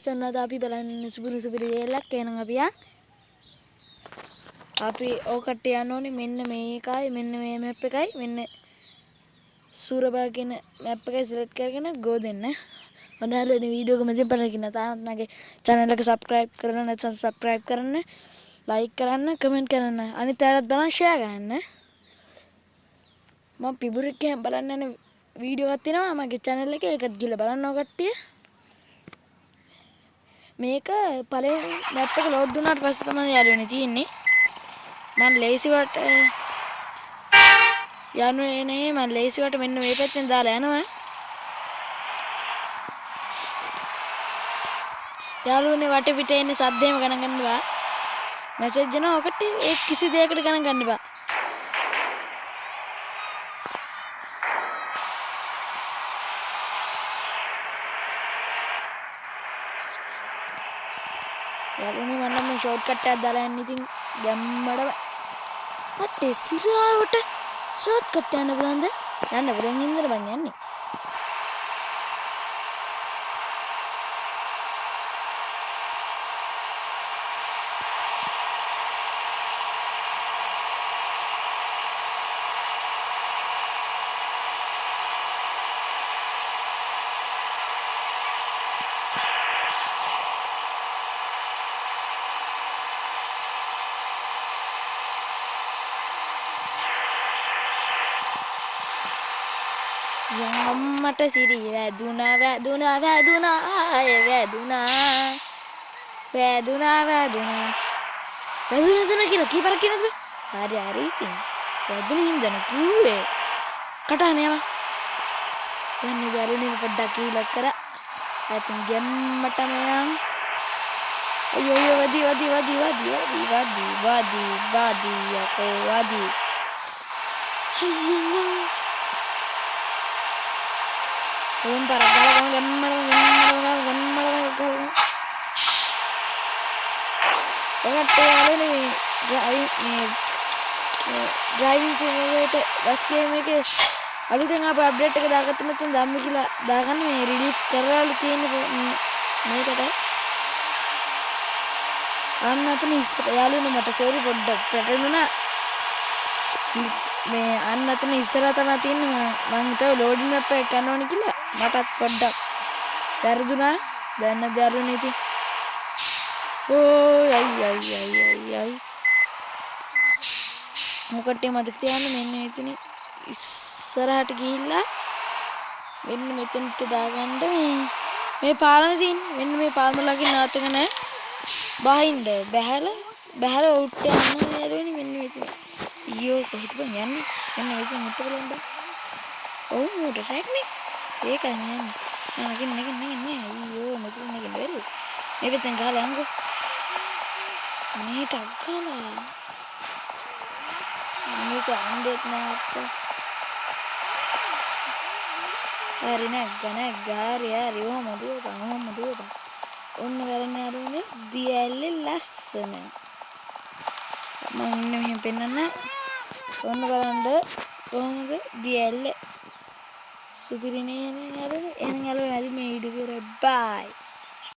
guys ඔන්න අද අපි බලන්නේ සුපිරි දෙයක් එහෙනම් අපි ඕකට යන්න ඕනේ මෙන්න මේකයි මෙන්න මේ මැප් එකයි මෙන්න සූරබා කියන මැප් එක සිලෙක්ට් කරගෙන ගෝ දෙන්න. ඔයාලා මේ වීඩියෝ එක මෙතෙන් බලන්න තාමත් මගේ channel එක subscribe කරලා නැත්නම් subscribe කරන්න, like කරන්න, comment කරන්න. අනිත් අයටත් බලන්න share කරන්න. මම පිබුරික් ගේම් බලන්න යන වීඩියෝ එකක් තියෙනවා මගේ channel එකේ ඒකත් ගිහලා බලන්න ඕක කට්ටිය. මේක පළවෙනි මැප් එක ලෝඩ් වුණාට පස්සේ තමයි යාළුවනේ තියෙන්නේ. මම ලේසිවට යන්නේ නේ මම ලේසිවට මෙන්න මේ පැත්තෙන් දාලා යනවා. යාළුවනේ වටපිට එන්නේ සද්දේම ගණන් ගන්න බෑ. මැසේජ් එනවා ඔකට ඒ කිසි දෙයකට ගණන් ගන්න බෑ. යාළුවනේ මම නම් මේ ෂෝට් කට් එකක් දාලා යන්නේ ඉතින් ගැම්මඩම අටේ සිරාවට ෂෝට් කට් යන්න බලන්න යන්න බලන් ඉඳලා බං යන්නේ. යම්මට සිරි වැදුනා කියලා කීපරක් කියනද හරි ඉතින් වැදුනේ ඉඳන කිව්වේ කටහනේ යම යන්නේ දරුණේ පොඩ්ඩක් කීලක් කරා ඇතින් ගැම්මට මෙයන් අයියෝ වදි යකෝ වදි අයියෝ ඕන් පරගල ගම්මර ඔකට යාළුවනේ ඩ්‍රයිවිං සිමියුලේටර් බස් ගේම් එකේ අලුතෙන් ආපු අප්ඩේට් එක දාගත්ත නැත්නම් ධම්ම කියලා දාගන්න මේ රිලීෆ් කරලාලු තියෙන මේකට අන්න අතන ඉස්සර යාළුවනේ මට සෝරි පොඩ්ඩක් පැටලුණා මේ අන්න අතන ඉස්සරහ තමයි තියෙන්නේ මම හිතුවා ලෝඩින් මැප් එක ගන්න ඕනේ කියලා මටත් පොඩ්ඩක් වැරදුනා දැන් දරුණේ ඉතින් ඕයි අයි මොකටද මතක තියාගන්න මෙන්න මෙතන ඉස්සරහට ගිහිල්ලා මෙන්න මෙතනට දාගන්න මේ පාලම තියෙන්නේ මෙන්න මේ පාලම ළඟින් නවත්තගෙන බහින්න බහැලා උට්ට යන්න නේදනේ මෙන්න මෙතන ඊයෝ කොහෙද බං යන්නේ මෙන්න මෙතන මුට්ට බලන්න ඔව් උඩ රැක්නේ ඒකයි නේද නගින්නේ අයියෝ මෙතන නගින්න බැරි මේ පැත්තෙන් ගහලා යන්කෝ මේක අක්කලා මේක අන්දෙත් නැත්ත හරි හරි ඔහොම දුවපන් ඔන්න කරන්න ආරුනේ දියැල්ලේ ලස්සන මම ඉන්න මෙහෙම පෙන්නන්න ඔන්න බලන්න කොහොමද දියැල්ලේ සුපිරිනේ නේ යාළුවනේ එහෙනම් යාළුවනේ අද මේ වීඩියෝ එක බයි